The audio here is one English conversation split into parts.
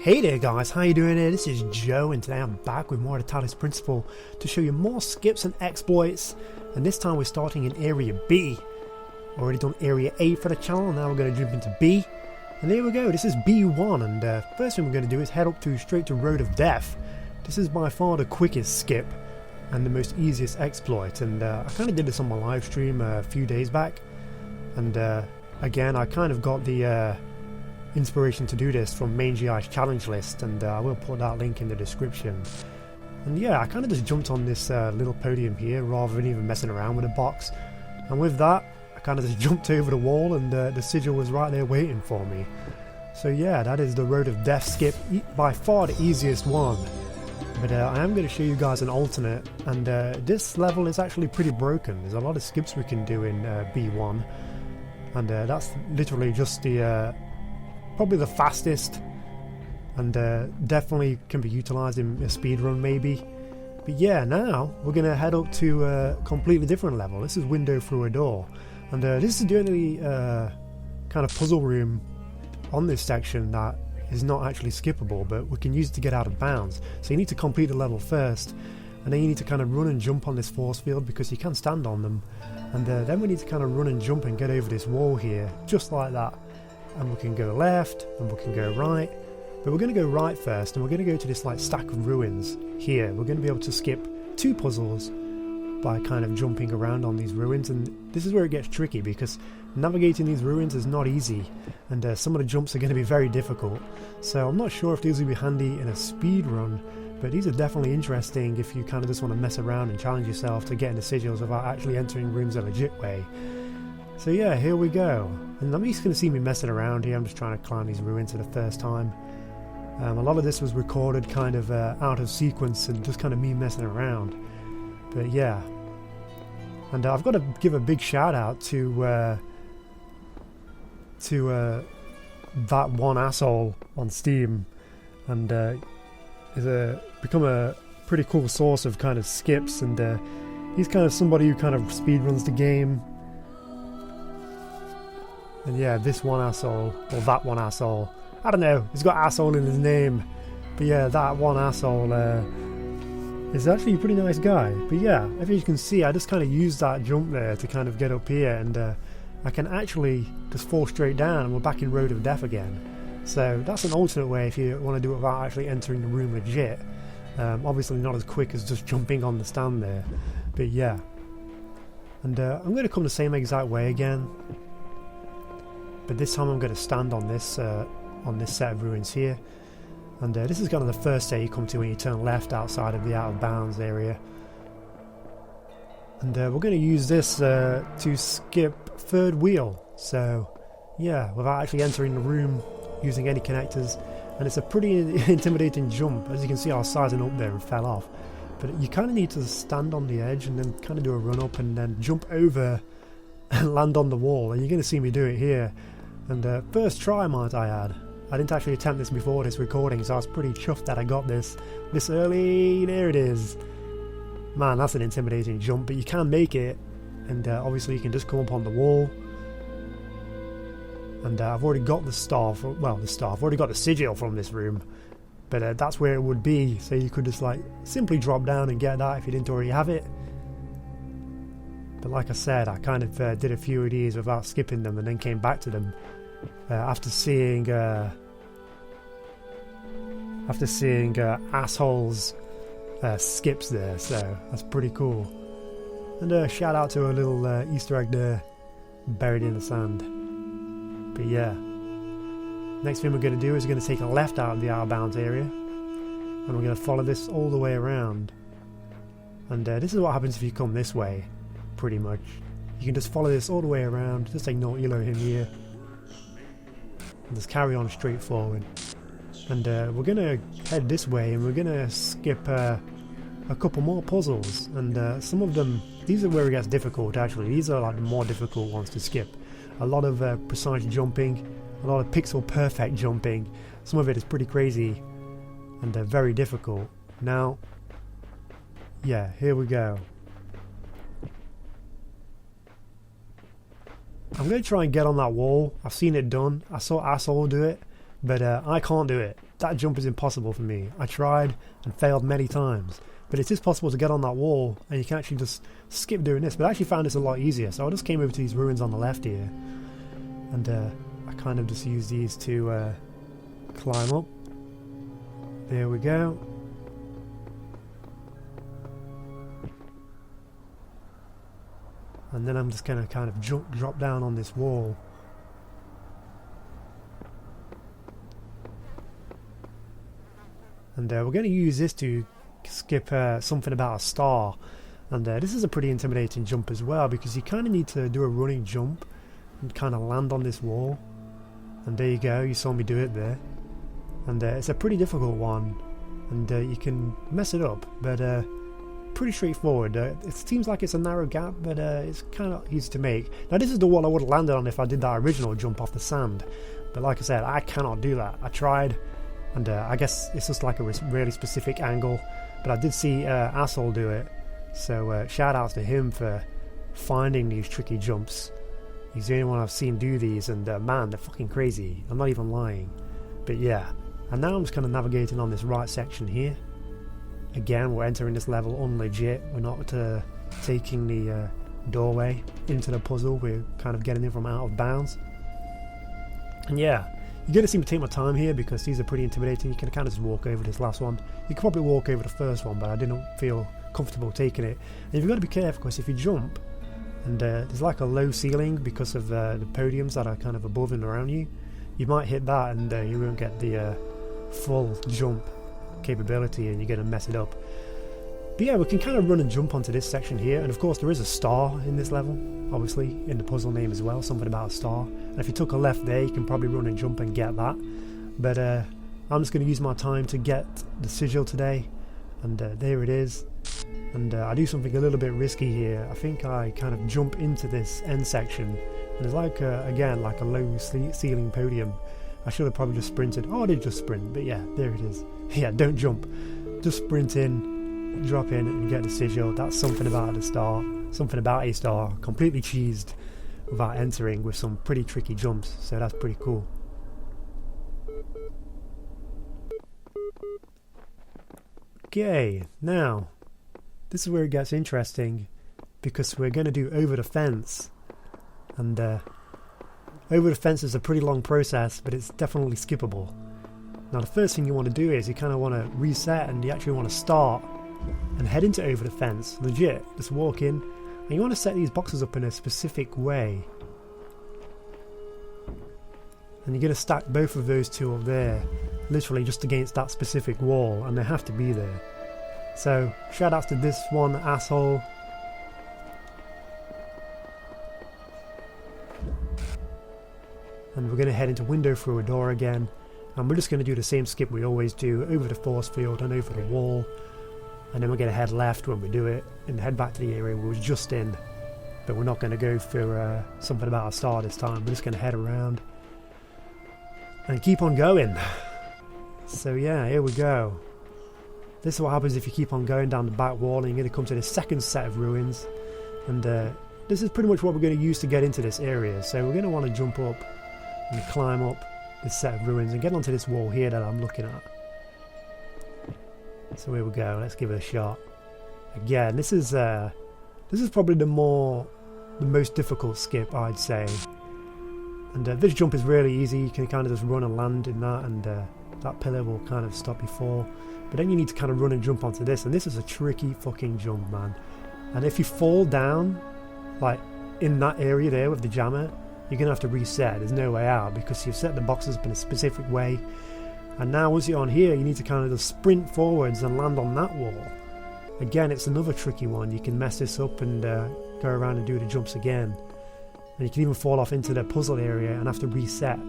Hey there guys, how you doing here? This is Joe and today I'm back with more of the Talos principle to show you more skips and exploits, and this time we're starting in Area B. Already done Area A for the channel, now we're going to jump into B. And there we go, this is B1, and first thing we're going to do is head up straight to Road of Death. This is by far the quickest skip and the most easiest exploit, and I kind of did this on my live stream a few days back. And again, I kind of got the inspiration to do this from MainGI's challenge list, and I will put that link in the description. And yeah, I kind of just jumped on this little podium here rather than even messing around with the box, and with that I kind of just jumped over the wall, and the sigil was right there waiting for me. So yeah, that is the Road of Death skip, by far the easiest one. But I am going to show you guys an alternate, and this level is actually pretty broken. There's a lot of skips we can do in B1, and that's literally just the probably the fastest, and definitely can be utilised in a speedrun maybe. But yeah, now we're going to head up to a completely different level. This is Window Through a Door, and this is the only kind of puzzle room on this section that is not actually skippable, but we can use it to get out of bounds. So you need to complete the level first, and then you need to kind of run and jump on this force field because you can stand on them, and then we need to kind of run and jump and get over this wall here, just like that. And we can go left and we can go right, but we're going to go right first, and we're going to go to this like stack of ruins here. We're going to be able to skip 2 puzzles by kind of jumping around on these ruins, and this is where it gets tricky because navigating these ruins is not easy, and some of the jumps are going to be very difficult. So I'm not sure if these will be handy in a speed run, but these are definitely interesting if you kind of just want to mess around and challenge yourself to get into sigils without actually entering rooms a legit way. So yeah, here we go. And I'm just going to see me messing around here. I'm just trying to climb these ruins for the first time. A lot of this was recorded kind of out of sequence and just kind of me messing around. But yeah. And I've got to give a big shout out to that one asshole on Steam. And is become a pretty cool source of kind of skips, and he's kind of somebody who kind of speedruns the game. And yeah, this one asshole, or that one asshole, I don't know, he's got asshole in his name, but yeah, that one asshole is actually a pretty nice guy. But yeah, as you can see, I just kind of used that jump there to kind of get up here, and I can actually just fall straight down and we're back in Road of Death again. So that's an alternate way if you want to do it without actually entering the room legit. Obviously not as quick as just jumping on the stand there, but yeah. And I'm going to come the same exact way again. But this time I'm going to stand on this set of ruins here, and this is kind of the first set you come to when you turn left outside of the out of bounds area. And we're going to use this to skip third wheel, so yeah, without actually entering the room using any connectors. And it's a pretty intimidating jump. As you can see, I was sizing up there and fell off, but you kind of need to stand on the edge and then kind of do a run up and then jump over and land on the wall, and you're going to see me do it here. And first try, might I add. I didn't actually attempt this before this recording, so I was pretty chuffed that I got this early. There it is. Man, that's an intimidating jump, but you can make it. And obviously you can just come up on the wall. And I've already got the staff, I've already got the sigil from this room. But that's where it would be, so you could just like simply drop down and get that if you didn't already have it. But like I said, I kind of did a few of these without skipping them and then came back to them after seeing assholes skips there, so that's pretty cool. And shout out to a little Easter egg there buried in the sand. But yeah, next thing we're going to do is we're going to take a left out of the out of bounds area, and we're going to follow this all the way around. And this is what happens if you come this way. Pretty much, you can just follow this all the way around, just ignore Elo him here, and just carry on straight forward. And we're gonna head this way, and we're gonna skip a couple more puzzles, and some of them, these are where it gets difficult actually. These are like the more difficult ones to skip. A lot of precise jumping, a lot of pixel perfect jumping. Some of it is pretty crazy and very difficult. Now yeah, here we go. I'm going to try and get on that wall. I've seen it done. I saw Asshole do it, but I can't do it. that jump is impossible for me. I tried and failed many times, but it is possible to get on that wall, and you can actually just skip doing this. But I actually found this a lot easier, so I just came over to these ruins on the left here, and I kind of just used these to climb up. There we go. And then I'm just going to kind of drop down on this wall. And we're going to use this to skip something about a star. And this is a pretty intimidating jump as well, because you kind of need to do a running jump and kind of land on this wall. And there you go, you saw me do it there. And it's a pretty difficult one, and you can mess it up, but pretty straightforward. It seems like it's a narrow gap, but it's kind of easy to make. Now this is the wall I would have landed on if I did that original jump off the sand, but like I said, I cannot do that. I tried, and I guess it's just like a really specific angle, but I did see Asshole do it, so shout outs to him for finding these tricky jumps. He's the only one I've seen do these, and man, they're fucking crazy. I'm not even lying. But yeah, and now I'm just kind of navigating on this right section here. Again, we're entering this level unlegit. We're not taking the doorway into the puzzle. We're kind of getting in from out of bounds. And yeah, you're going to see me take my time here because these are pretty intimidating. You can kind of just walk over this last one. You can probably walk over the first one, but I didn't feel comfortable taking it. And you've got to be careful, because if you jump, and there's like a low ceiling because of the podiums that are kind of above and around you, you might hit that and you won't get the full jump capability, and you're going to mess it up. But yeah, we can kind of run and jump onto this section here, and of course there is a star in this level, obviously in the puzzle name as well, something about a star, and if you took a left there you can probably run and jump and get that. But I'm just going to use my time to get the sigil today, and there it is. And I do something a little bit risky here. I think I kind of jump into this end section, and there's like again like a low ceiling podium. I should have probably just sprinted. Oh, I did just sprint, but yeah, there it is. Yeah, don't jump, just sprint in, drop in and get the sigil. That's something about the star, something about a star, completely cheesed without entering with some pretty tricky jumps, so that's pretty cool. Okay, now this is where it gets interesting, because we're going to do over the fence, and over the fence is a pretty long process, but it's definitely skippable. Now the first thing you want to do is you kind of want to reset, and you actually want to start and head into over the fence, legit, just walk in, and you want to set these boxes up in a specific way. And you're going to stack both of those two up there, literally just against that specific wall, and they have to be there. So shout outs to this one, Asshole. And we're going to head into window through a door again, and we're just going to do the same skip we always do, over the force field and over the wall, and then we're going to head left when we do it and head back to the area we were just in. But we're not going to go for something about a star this time. We're just going to head around and keep on going. So yeah, here we go. This is what happens if you keep on going down the back wall, and you're going to come to the second set of ruins, and this is pretty much what we're going to use to get into this area. So we're going to want to jump up and climb up this set of ruins and get onto this wall here that I'm looking at. So here we go, let's give it a shot. Again, this is probably the most difficult skip, I'd say. And this jump is really easy. You can kind of just run and land in that, and that pillar will kind of stop you fall. But then you need to kind of run and jump onto this, and this is a tricky fucking jump, man. And if you fall down, like in that area there with the jammer, you're going to have to reset. There's no way out, because you've set the boxes up in a specific way. And now once you're on here, you need to kind of just sprint forwards and land on that wall. Again, it's another tricky one. You can mess this up and go around and do the jumps again. And you can even fall off into the puzzle area and have to reset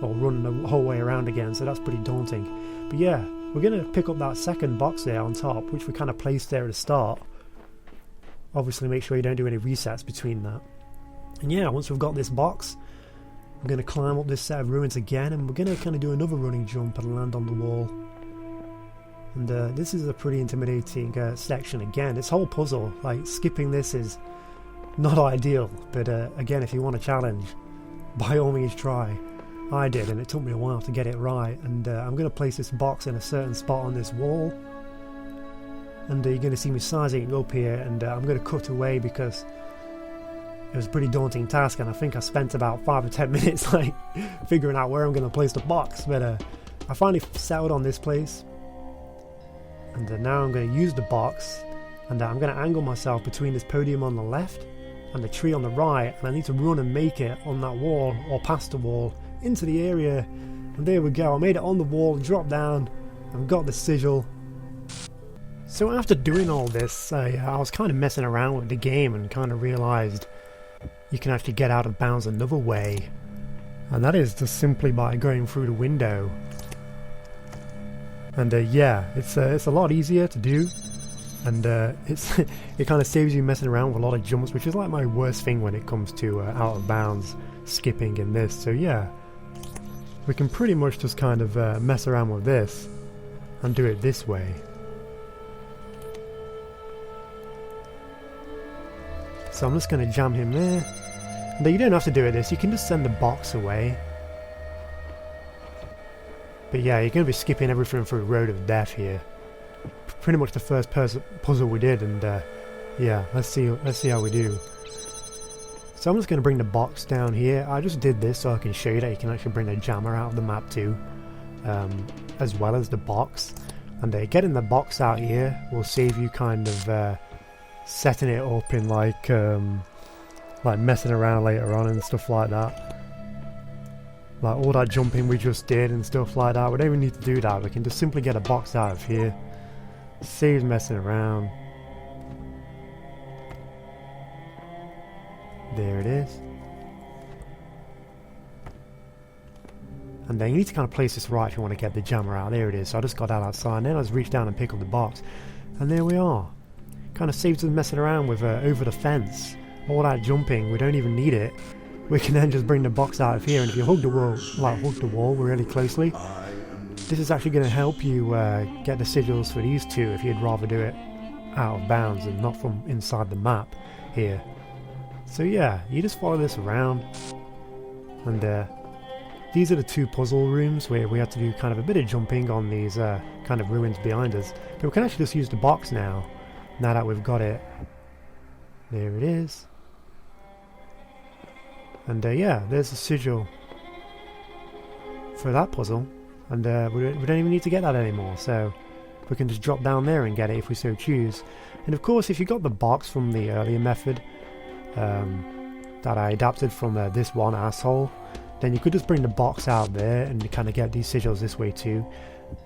or run the whole way around again, so that's pretty daunting. But yeah, we're going to pick up that second box there on top, which we kind of placed there at the start. Obviously make sure you don't do any resets between that. And yeah, once we've got this box, we're going to climb up this set of ruins again, and we're going to kind of do another running jump and land on the wall. And this is a pretty intimidating section again. This whole puzzle, like skipping this is not ideal, but again, if you want a challenge, by all means try. I did, and it took me a while to get it right. And I'm going to place this box in a certain spot on this wall, and you're going to see me sizing it up here, and I'm going to cut away because it was a pretty daunting task, and I think I spent about 5 or 10 minutes like figuring out where I'm going to place the box. But I finally settled on this place, and now I'm going to use the box, and I'm going to angle myself between this podium on the left and the tree on the right, and I need to run and make it on that wall or past the wall into the area. And there we go, I made it on the wall, dropped down, I've got the sigil. So after doing all this, I was kind of messing around with the game and kind of realised you can actually get out of bounds another way, and that is just simply by going through the window. And yeah, it's a lot easier to do, and it kind of saves you messing around with a lot of jumps, which is like my worst thing when it comes to out of bounds skipping in this. So yeah, we can pretty much just kind of mess around with this and do it this way. So I'm just going to jam him there. But you don't have to do it this, you can just send the box away. But yeah, you're going to be skipping everything through Road of Death here. Pretty much the first puzzle we did, and yeah, let's see how we do. So I'm just going to bring the box down here. I just did this so I can show you that you can actually bring the jammer out of the map too, as well as the box. And getting the box out here will save you kind of setting it up in like messing around later on and stuff like that. Like all that jumping we just did and stuff like that, we don't even need to do that. We can just simply get a box out of here. Saves messing around. There it is. And then you need to kind of place this right if you want to get the jammer out. There it is. So I just got that outside, and then I just reached down and picked up the box. And there we are. Kind of saves us messing around with over the fence. All that jumping, we don't even need it. We can then just bring the box out of here, and if you hug the wall really closely, this is actually going to help you get the sigils for these two if you'd rather do it out of bounds and not from inside the map here. So yeah, you just follow this around, and these are the two puzzle rooms where we had to do kind of a bit of jumping on these kind of ruins behind us. But we can actually just use the box now that we've got it. There it is. And yeah, there's the sigil for that puzzle, and we don't even need to get that anymore, so we can just drop down there and get it if we so choose. And of course, if you got the box from the earlier method that I adapted from this one asshole, then you could just bring the box out there and kind of get these sigils this way too.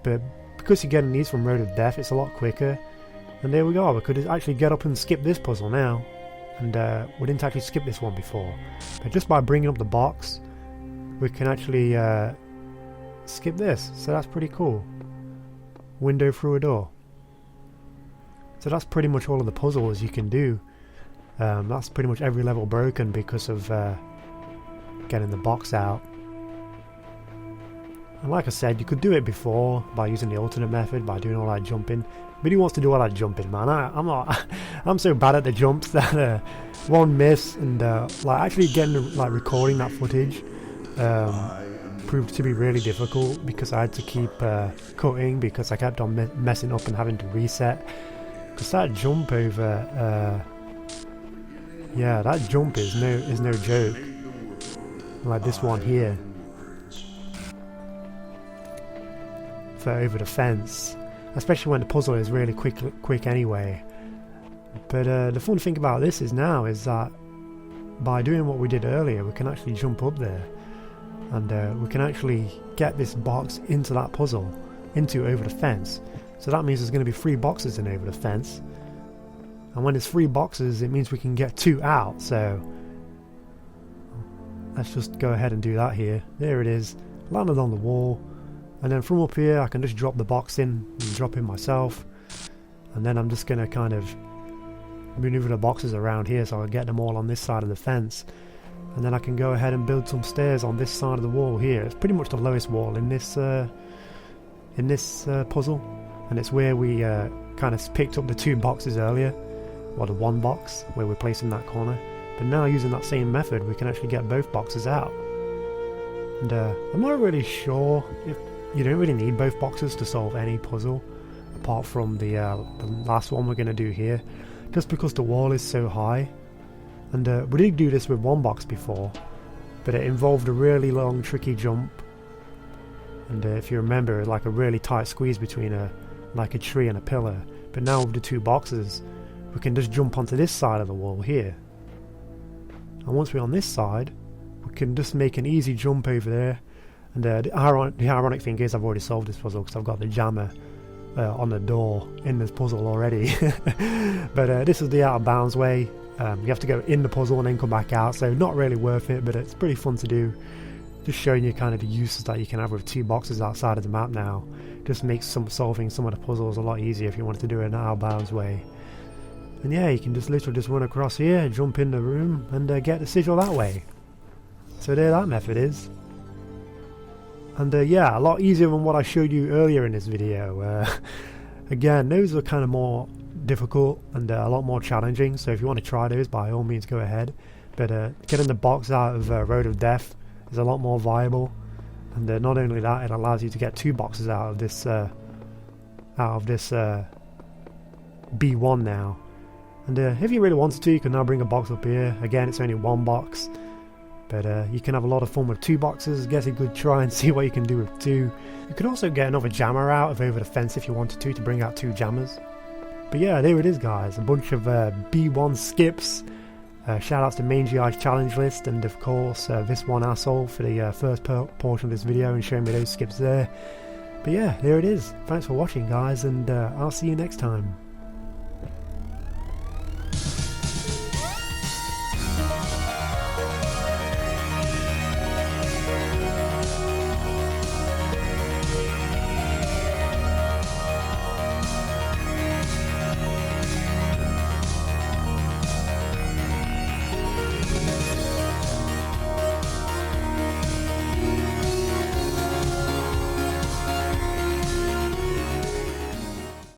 But because you're getting these from Road of Death, it's a lot quicker. And there we go, we could actually get up and skip this puzzle now. And we didn't actually skip this one before. But just by bringing up the box, we can actually skip this. So that's pretty cool. Window through a door. So that's pretty much all of the puzzles you can do. That's pretty much every level broken because of getting the box out. And like I said, you could do it before by using the alternate method, by doing all that jumping. But who wants to do all that jumping, man? I'm not. I'm so bad at the jumps that one miss and like actually getting like recording that footage proved to be really difficult because I had to keep cutting because I kept on messing up and having to reset. Because that jump over, yeah, that jump is no joke. Like this one here, for over the fence. Especially when the puzzle is really quick anyway. But the fun thing about this is that by doing what we did earlier, we can actually jump up there, and we can actually get this box into that puzzle, into over the fence. So that means there's going to be 3 boxes in over the fence, and when there's 3 boxes, it means we can get 2 out. So let's just go ahead and do that here. There it is, landed on the wall. And then from up here I can just drop the box in and drop in myself, and then I'm just going to kind of maneuver the boxes around here so I get them all on this side of the fence, and then I can go ahead and build some stairs on this side of the wall here. It's pretty much the lowest wall in this puzzle, and it's where we kind of picked up the 2 boxes earlier, or the 1 box where we're placing that corner. But now using that same method we can actually get both boxes out. And I'm not really sure if you don't really need both boxes to solve any puzzle, apart from the last one we're going to do here, just because the wall is so high. And we did do this with one box before, but it involved a really long tricky jump. And if you remember, like a really tight squeeze between a tree and a pillar. But now with the two boxes, we can just jump onto this side of the wall here. And once we're on this side, we can just make an easy jump over there. And the ironic thing is I've already solved this puzzle because I've got the jammer on the door in this puzzle already. But this is the out of bounds way. You have to go in the puzzle and then come back out, so not really worth it, but it's pretty fun to do. Just showing you kind of the uses that you can have with two boxes outside of the map now. Just makes solving some of the puzzles a lot easier if you wanted to do it in an out of bounds way. And yeah, you can just literally just run across here, jump in the room, and get the sigil that way. So there that method is. And yeah, a lot easier than what I showed you earlier in this video. Again, those are kind of more difficult and a lot more challenging, so if you want to try those, by all means go ahead. But getting the box out of Road of Death is a lot more viable, and not only that, it allows you to get two boxes out of this B1 now. And if you really wanted to, you can now bring a box up here. Again, it's only one box, but you can have a lot of fun with two boxes. Get a good try and see what you can do with two. You could also get another jammer out of over the fence if you wanted to bring out two jammers. But yeah, there it is guys, a bunch of B1 skips. Shout outs to Mangy Eye's challenge list, and of course this one asshole for the first portion of this video and showing me those skips there. But yeah, there it is. Thanks for watching guys, and I'll see you next time.